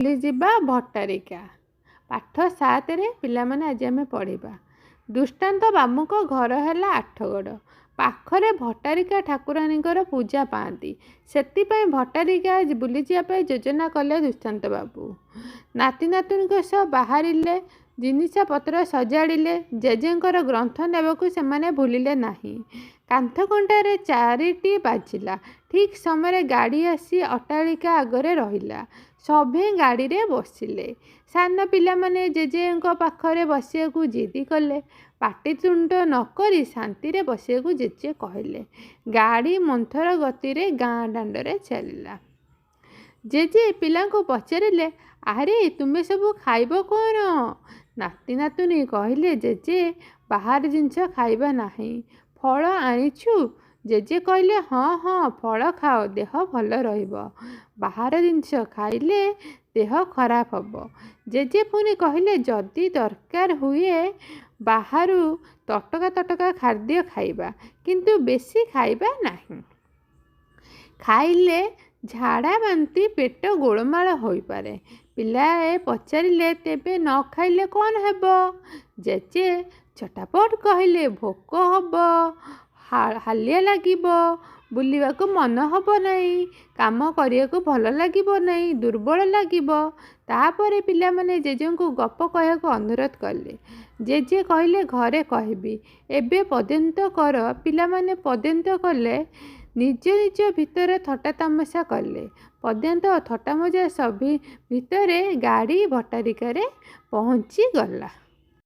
ଭୁଲିଯିବା ଭଟ୍ଟାରିକା। ପାଠ 7ରେ ପିଲାମାନେ ଆଜି ଆମେ ପଢ଼ିବା। ଦୁଷ୍ଟାନ୍ତ ବାବୁଙ୍କ ଘର ହେଲା ଆଠଗଡ଼। ପାଖରେ ଭଟ୍ଟାରିକା ଠାକୁରାଣୀଙ୍କର ପୂଜା ପାଆନ୍ତି। ସେଥିପାଇଁ ଭଟ୍ଟାରିକା ବୁଲିଯିବା ପାଇଁ ଯୋଜନା କଲେ ଦୁଷ୍ଟାନ୍ତ ବାବୁ। ନାତି ନାତୁଣୀଙ୍କ ସହ ବାହାରିଲେ। ଜିନିଷପତ୍ର ସଜାଡ଼ିଲେ। ଜେଜେଙ୍କର ଗ୍ରନ୍ଥ ନେବାକୁ ସେମାନେ ଭୁଲିଲେ ନାହିଁ। କାନ୍ଥଘଣ୍ଟାରେ 4ଟି ବାଜିଲା। ଠିକ୍ ସମୟରେ ଗାଡ଼ି ଆସି ଅଟ୍ଟାଳିକା ଆଗରେ ରହିଲା। ସଭେ ଗାଡ଼ିରେ ବସିଲେ। ସାନ ପିଲାମାନେ ଜେଜେଙ୍କ ପାଖରେ ବସିବାକୁ ଜିଦି କଲେ। ପାଟିତୁଣ୍ଡ ନ କରି ଶାନ୍ତିରେ ବସିବାକୁ ଜେଜେ କହିଲେ। ଗାଡ଼ି ମନ୍ଥର ଗତିରେ ଗାଁ ଦାଣ୍ଡରେ ଚାଲିଲା। ଜେଜେ ପିଲାଙ୍କୁ ପଚାରିଲେ, ଆରେ ତୁମେ ସବୁ ଖାଇବ କ'ଣ? ନାତି ନାତୁଣୀ କହିଲେ, ଜେଜେ ବାହାର ଜିନିଷ ଖାଇବା ନାହିଁ। ଫଳ ଆଣିଛୁ? ଜେଜେ କହିଲେ, ହଁ ହଁ, ଫଳ ଖାଅ, ଦେହ ଭଲ ରହିବ। ବାହାର ଜିନିଷ ଖାଇଲେ ଦେହ ଖରାପ ହେବ। ଜେଜେ ପୁଣି କହିଲେ, ଯଦି ଦରକାର ହୁଏ ବାହାରୁ ତଟକା ଖାଦ୍ୟ ଖାଇବା, କିନ୍ତୁ ବେଶୀ ଖାଇବା ନାହିଁ। ଖାଇଲେ ଝାଡ଼ା ବାନ୍ତି ପେଟ ଗୋଳମାଳ ହୋଇପାରେ। ପିଲାଏ ପଚାରିଲେ, ତେବେ ନ ଖାଇଲେ କ'ଣ ହେବ? ଜେଜେ ଚଟାପଟ କହିଲେ, ଭୋକ ହେବ, ହାଲିଆ ଲାଗିବ, ବୁଲିବାକୁ ମନ ହେବ ନାହିଁ, କାମ କରିବାକୁ ଭଲ ଲାଗିବ ନାହିଁ, ଦୁର୍ବଳ ଲାଗିବ। ତାପରେ ପିଲାମାନେ ଜେଜେଙ୍କୁ ଗପ କହିବାକୁ ଅନୁରୋଧ କଲେ। ଜେଜେ କହିଲେ, ଘରେ କହିବି, ଏବେ ପଦ୍ୟନ୍ତ କର। ପିଲାମାନେ ପଦ୍ୟନ୍ତ କଲେ। ନିଜ ନିଜ ଭିତରେ ଥଟ୍ଟା ତାମସା କଲେ। ପଦ୍ୟନ୍ତ ଥଟ୍ଟା ମଜା ଭିତରେ ଗାଡ଼ି ଭଟ୍ଟାରିକାରେ ପହଞ୍ଚିଗଲା।